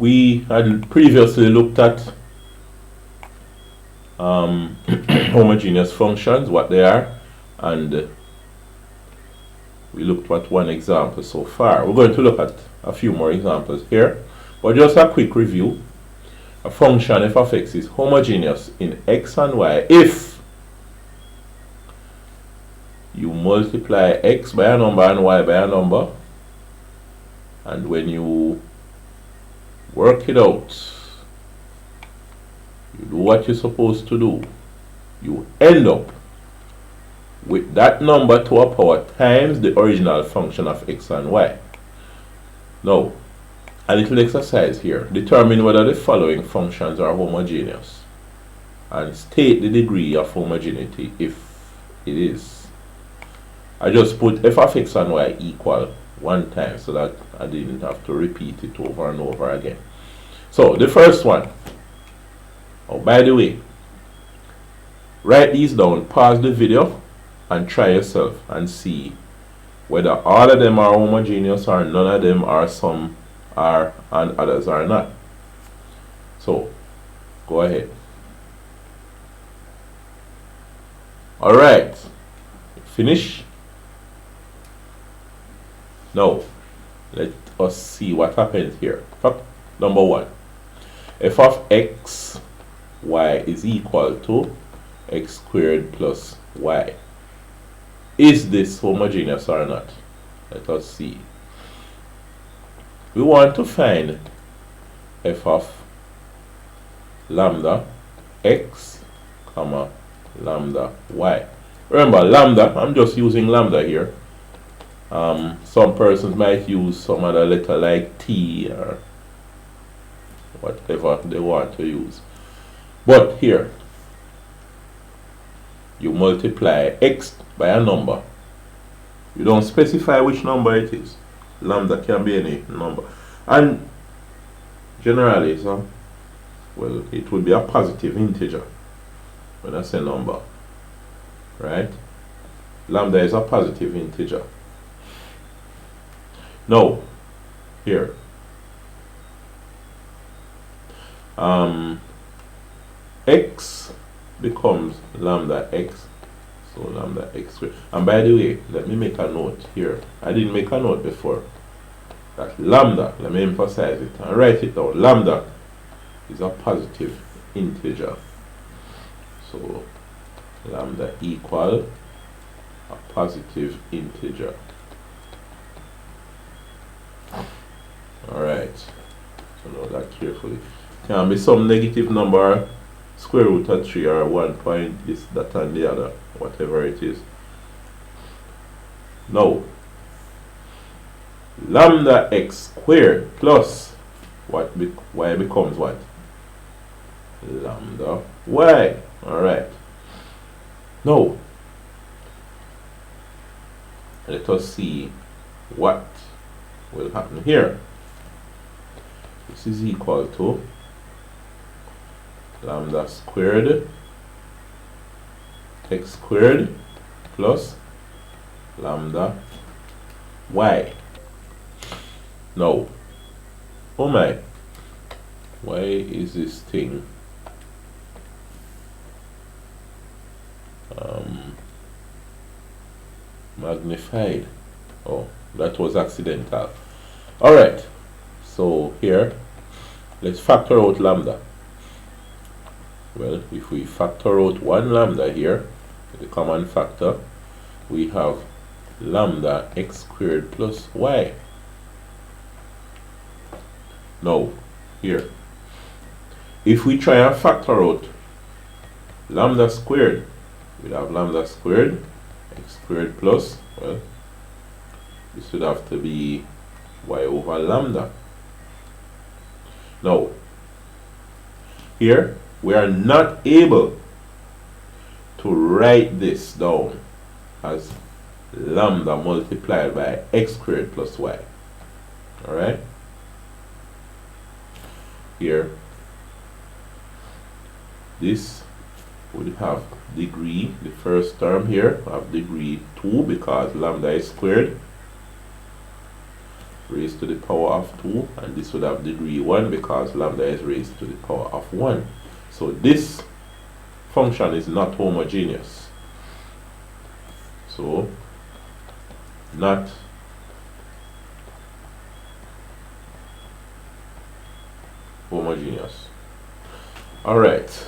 We had previously looked at homogeneous functions, what they are, and we looked at one example so far. We're going to look at a few more examples here, but just a quick review. A function f of x is homogeneous in x and y if you multiply x by a number and y by a number, and when you work it out, you do what you're supposed to do, you end up with that number to a power times the original function of x and y. Now, a little exercise here. Determine whether the following functions are homogeneous and state the degree of homogeneity if it is. I just put f of x and y equal one time so that I didn't have to repeat it over and over again. So the first one, oh, by the way, write these down, pause the video and try yourself and see whether all of them are homogeneous or none of them are, some are and others are not. So go ahead. Alright, finish. Now let us see what happens here. Fact number one, f of x y is equal to x squared plus y. Is this homogeneous or not? Let us see. We want to find f of lambda x comma lambda y. Remember, lambda, I'm just using lambda here. Some persons might use some other letter like t or whatever they want to use. But here, you multiply x by a number. You don't specify which number it is. Lambda can be any number. And generally, so, well, it would be a positive integer when I say number. Right? Lambda is a positive integer. Now, here, x becomes lambda x, so lambda x squared. And by the way, let me make a note here. I didn't make a note before. That lambda, let me emphasize it and write it down. Lambda is a positive integer. So lambda equal a positive integer. Alright, so know that carefully. Can be some negative number, square root of 3 or 1 point, this, that and the other, whatever it is. Now, lambda x squared plus what y becomes what? Lambda y. Alright. Now, let us see what will happen here. This is equal to lambda squared x squared plus lambda y. Now, oh my, why is this thing magnified? Oh, that was accidental. Alright, so here, let's factor out lambda. Well, if we factor out one lambda here, the common factor, we have lambda x squared plus y. Now, here, if we try and factor out lambda squared, we have lambda squared x squared plus, well, this would have to be y over lambda. Now, here we are not able to write this down as lambda multiplied by x squared plus y. Alright? Here, this would have degree, the first term here have degree 2 because lambda is squared. raised to the power of 2, and this would have degree 1 because lambda is raised to the power of 1. So this function is not homogeneous. So not homogeneous. Alright,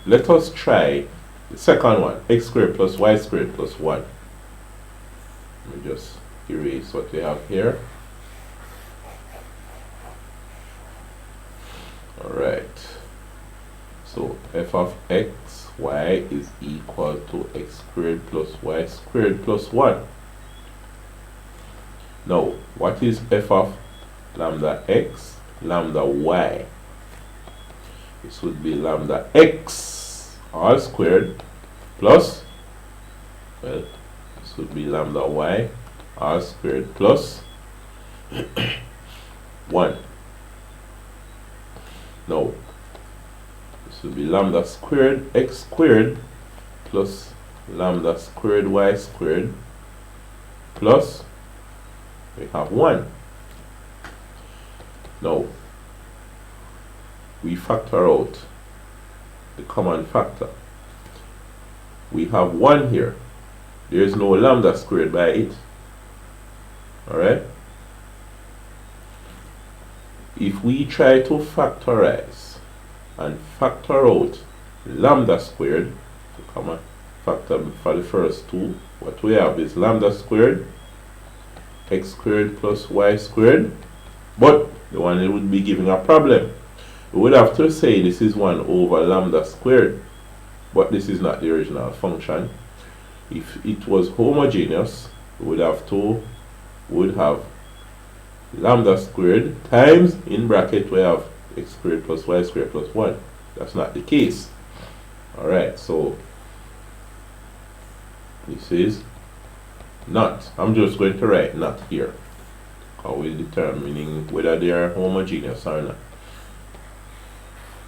let us try the second one, x squared plus y squared plus 1. Let me just erase what we have here. Alright, so f of x, y is equal to x squared plus y squared plus 1. Now, what is f of lambda x, lambda y? This would be lambda x all squared plus, well, this would be lambda y all squared plus 1. Now, this would be lambda squared x squared plus lambda squared y squared plus, we have 1. Now, we factor out the common factor. We have 1 here. There is no lambda squared by it. Alright? If we try to factorize and factor out lambda squared, the common factor for the first two, what we have is lambda squared x squared plus y squared, but the one that would be giving a problem. We would have to say this is 1 over lambda squared, but this is not the original function. If it was homogeneous, we would have lambda squared times, in bracket we have x squared plus y squared plus 1. That's not the case. Alright, so this is not. I'm just going to write not here. How we're determining whether they are homogeneous or not.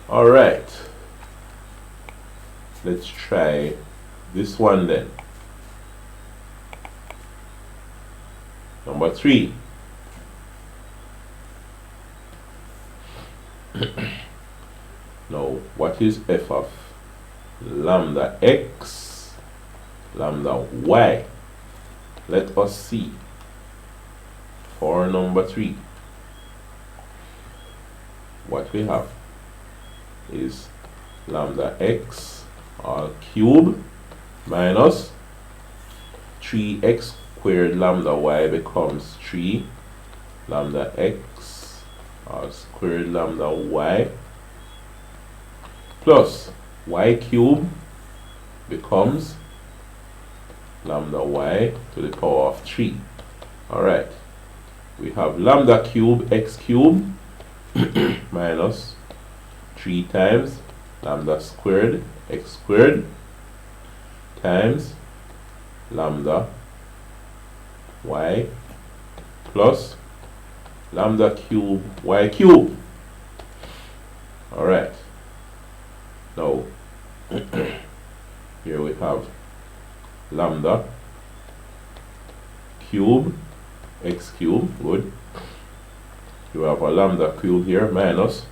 Alright, let's try this one then. Number 3. Now, what is f of lambda x, lambda y? Let us see for number 3. What we have is lambda x all cube minus 3x squared lambda y becomes 3 lambda x all squared lambda y plus y cube becomes lambda y to the power of 3. Alright, we have lambda cube x cube minus 3 times lambda squared x squared times lambda y plus lambda cube y cube. Alright, now here we have lambda cube x cube, good. You have a lambda cube here minus,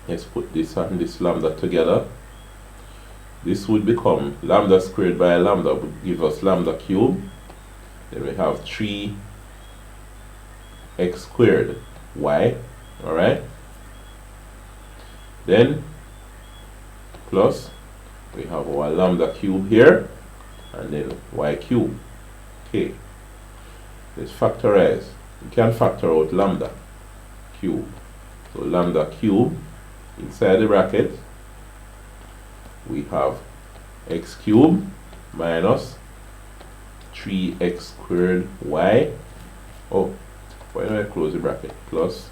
let's put this and this lambda together. This would become lambda squared by lambda would give us lambda cube. Then we have 3 x squared y, alright. Then plus we have our lambda cube here and then y cube. Okay, let's factorize. We can factor out lambda cube. So lambda cube inside the bracket, we have x cube minus 3x squared y. Oh, why don't I close the bracket? Plus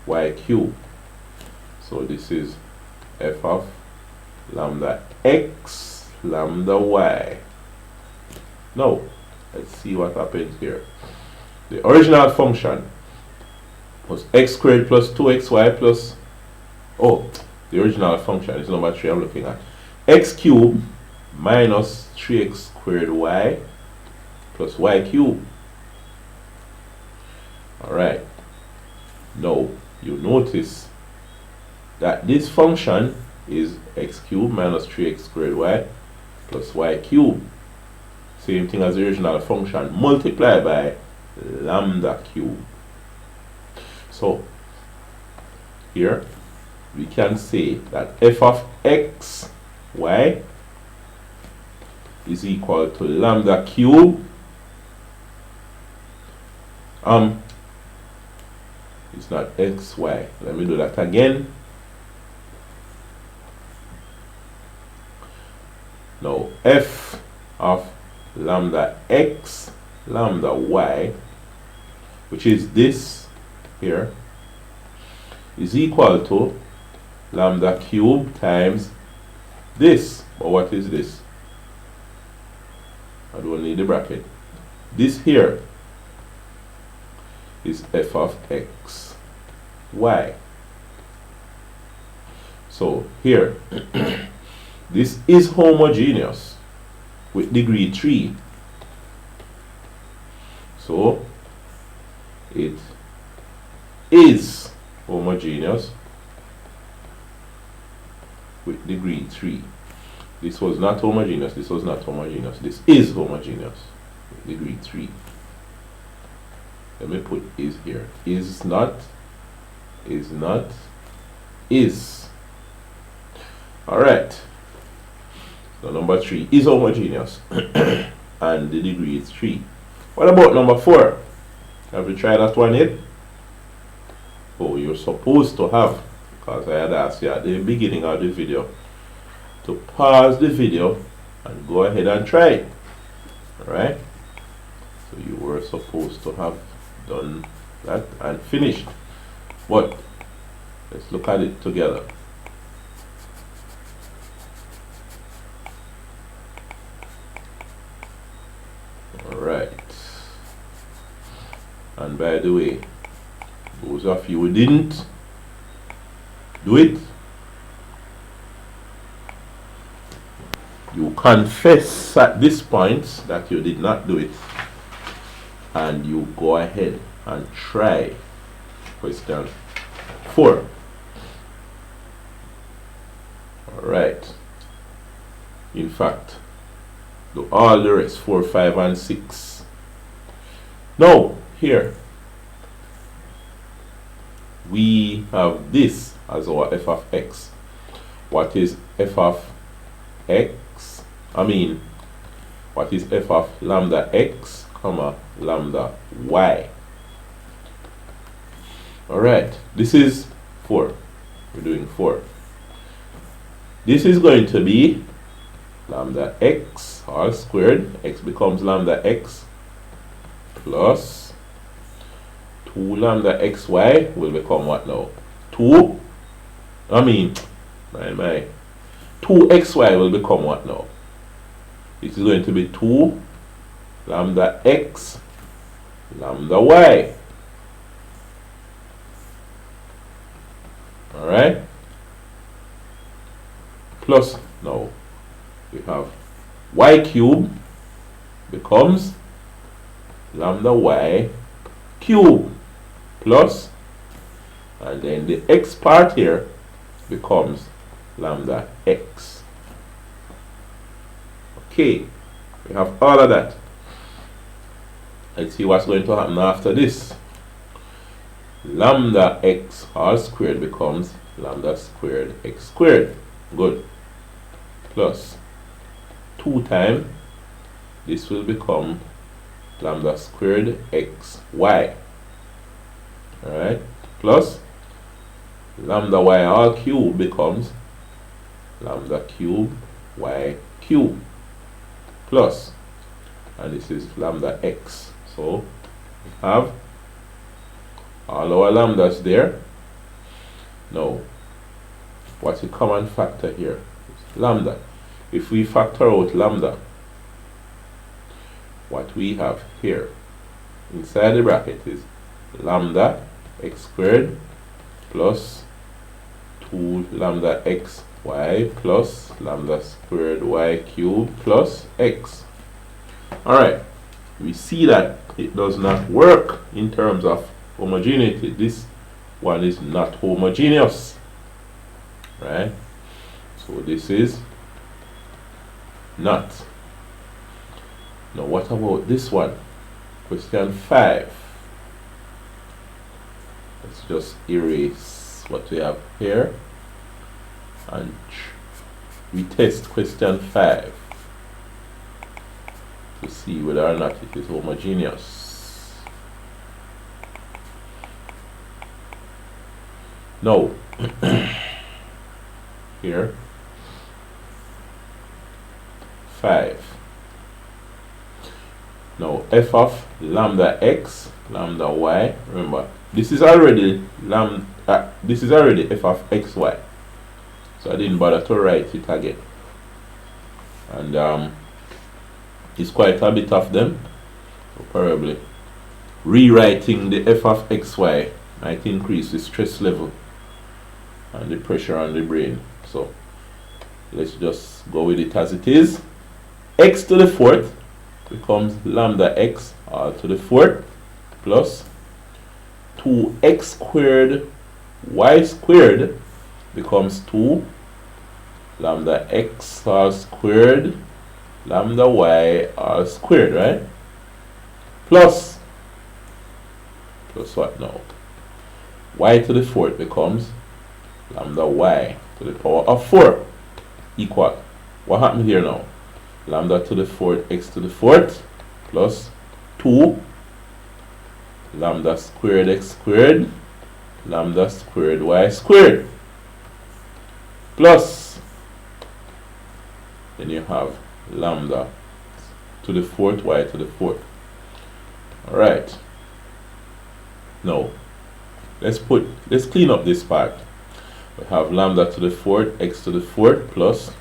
y cube. So this is f of lambda x, lambda y. Now, let's see what happens here. The original function was x squared plus 2xy plus, oh, the original function is number 3 I'm looking at. X cube minus 3x squared y plus y cube. Alright, now you notice that this function is x cubed minus 3x squared y plus y cubed. Same thing as the original function multiplied by lambda cubed. So here we can say that f of x y is equal to lambda cubed. It's not xy. Let me do that again. Now f of lambda x lambda y, which is this here, is equal to lambda cubed times this. But what is this? I don't need the bracket. This here is f of x y. So here this is homogeneous with degree 3. So it is homogeneous with degree 3. This was not homogeneous, this was not homogeneous. This is homogeneous with degree 3. Let me put is here. Is not, is not, is. Alright. So number 3 is homogeneous and the degree is 3. What about number 4? Have you tried that one yet? Oh, you're supposed to have, because I had asked you at the beginning of the video to pause the video and go ahead and try it. Alright? So you were supposed to have done that and finished. But let's look at it together. Alright. And by the way, those of you who didn't do it, you confess at this point that you did not do it, and you go ahead and try question 4. Alright. In fact, do all the rest 4, 5, and 6. Now, here we have this as our f of x. What is f of x? What is f of lambda x, comma, lambda y? Alright, this is 4. We're doing 4. This is going to be lambda x all squared. X becomes lambda x plus 2 lambda xy will become what now? 2. 2xy will become what now? It is going to be 2 lambda x lambda y. Alright? Plus now we have y cubed becomes lambda y cubed plus, and then the x part here becomes lambda x. Okay, we have all of that. Let's see what's going to happen after this. Lambda x all squared becomes lambda squared x squared. Good. Plus 2 times this will become lambda squared x y. Alright, plus lambda y all cubed becomes lambda cubed y cubed plus, and this is lambda x. So we have all our lambdas there. Now, what's the common factor here? It's lambda. If we factor out lambda, what we have here inside the bracket is lambda x squared plus 2 lambda x y plus lambda squared y cubed plus x. Alright, we see that it does not work in terms of homogeneity. This one is not homogeneous, right? So this is not. Now what about this one? Question 5. Let's just erase what we have here and we test question 5 to see whether or not it is homogeneous. Now here 5. Now f of lambda x, lambda y, remember this is already this is already f of xy, so I didn't bother to write it again, and it's quite a bit of them, so probably rewriting the f of xy might increase the stress level and the pressure on the brain. So let's just go with it as it is. X to the fourth becomes lambda x all to the fourth plus 2x squared y squared becomes 2 lambda x all squared lambda y all squared, right? Plus what now? Y to the fourth becomes lambda y to the power of 4 equal. What happened here now? Lambda to the fourth x to the fourth plus 2 lambda squared x squared lambda squared y squared plus, then you have lambda to the fourth y to the fourth. Alright, now let's clean up this part. We have lambda to the fourth x to the fourth plus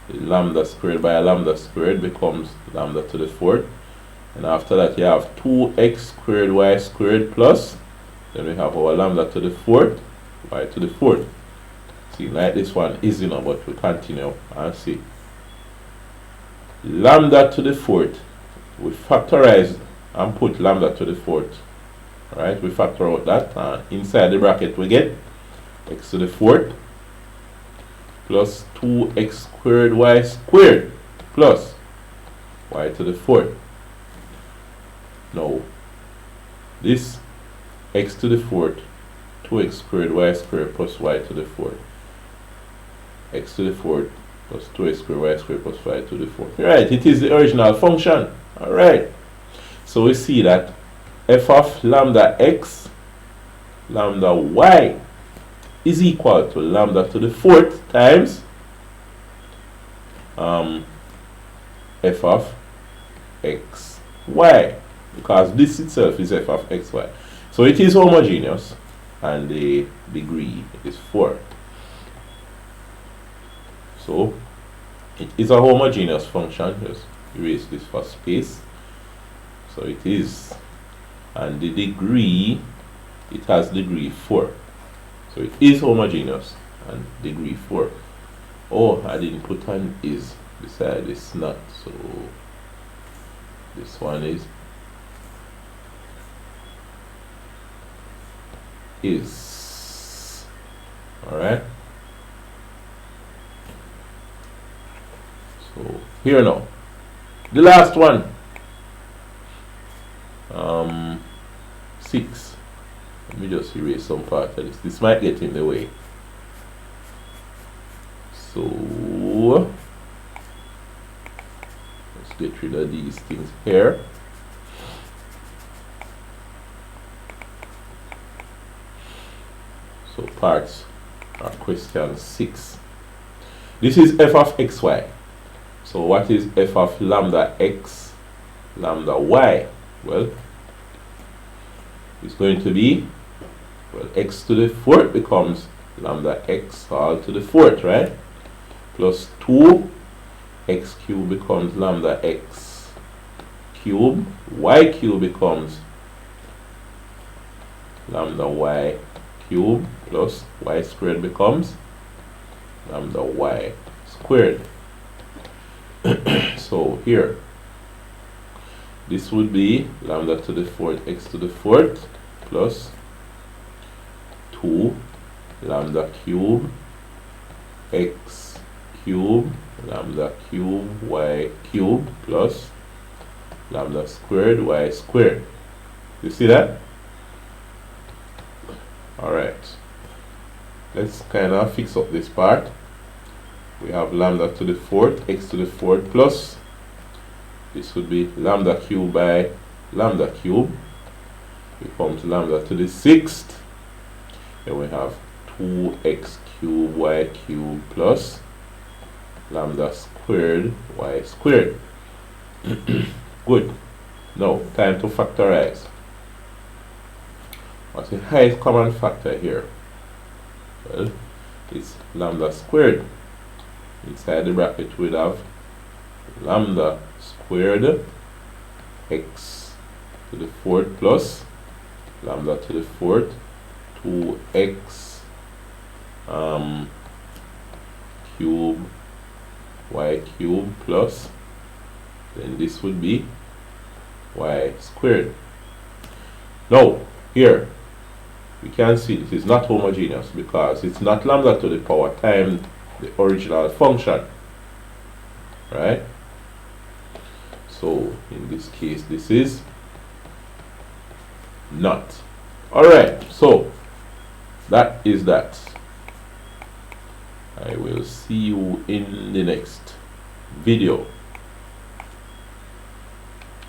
lambda squared by a lambda squared becomes lambda to the fourth, and after that you have 2x squared y squared plus, then we have our lambda to the fourth y to the fourth. See, like this one easy now, but we continue and see lambda to the fourth, we factorize and put lambda to the fourth. Alright, we factor out that, and inside the bracket we get x to the fourth plus 2x squared y squared plus y to the fourth. Now this x to the fourth, 2x squared y squared plus y to the fourth, x to the fourth plus 2x squared y squared plus y to the fourth. Right, it is the original function. Alright, so we see that f of lambda x lambda y is equal to lambda to the fourth times f of x y, because this itself is f of x y. So it is homogeneous and the degree is 4. So it is a homogeneous function. Just erase this for space. So it is, and the degree, it has degree 4. So it is homogeneous and degree 4. Oh, I didn't put an is beside this not, so this one is alright. So here now, the last one, 6. Let me just erase some part of this. This might get in the way. So let's get rid of these things here. So parts are question 6. This is f of xy. So what is f of lambda x lambda y? Well, it's going to be, well, x to the fourth becomes lambda x all to the fourth, right? Plus 2 x cubed becomes lambda x cubed, y cubed becomes lambda y cubed plus y squared becomes lambda y squared. So here, this would be lambda to the fourth x to the fourth plus 2 lambda cube x cube lambda cube y cube plus lambda squared y squared. You see that? Alright, let's kind of fix up this part. We have lambda to the fourth, x to the fourth plus, this would be lambda cube by lambda cube, becomes lambda to the sixth. Then we have 2x cube y cube plus lambda squared y squared. Good. Now, time to factorize. What's the highest common factor here? Well, it's lambda squared. Inside the bracket we'd have lambda squared x to the fourth plus lambda to the fourth 2x cube y cube plus, then this would be y squared. Now here we can see this is not homogeneous because it's not lambda to the power times the original function, right? So in this case this is not. Alright, so that is that. I will see you in the next video.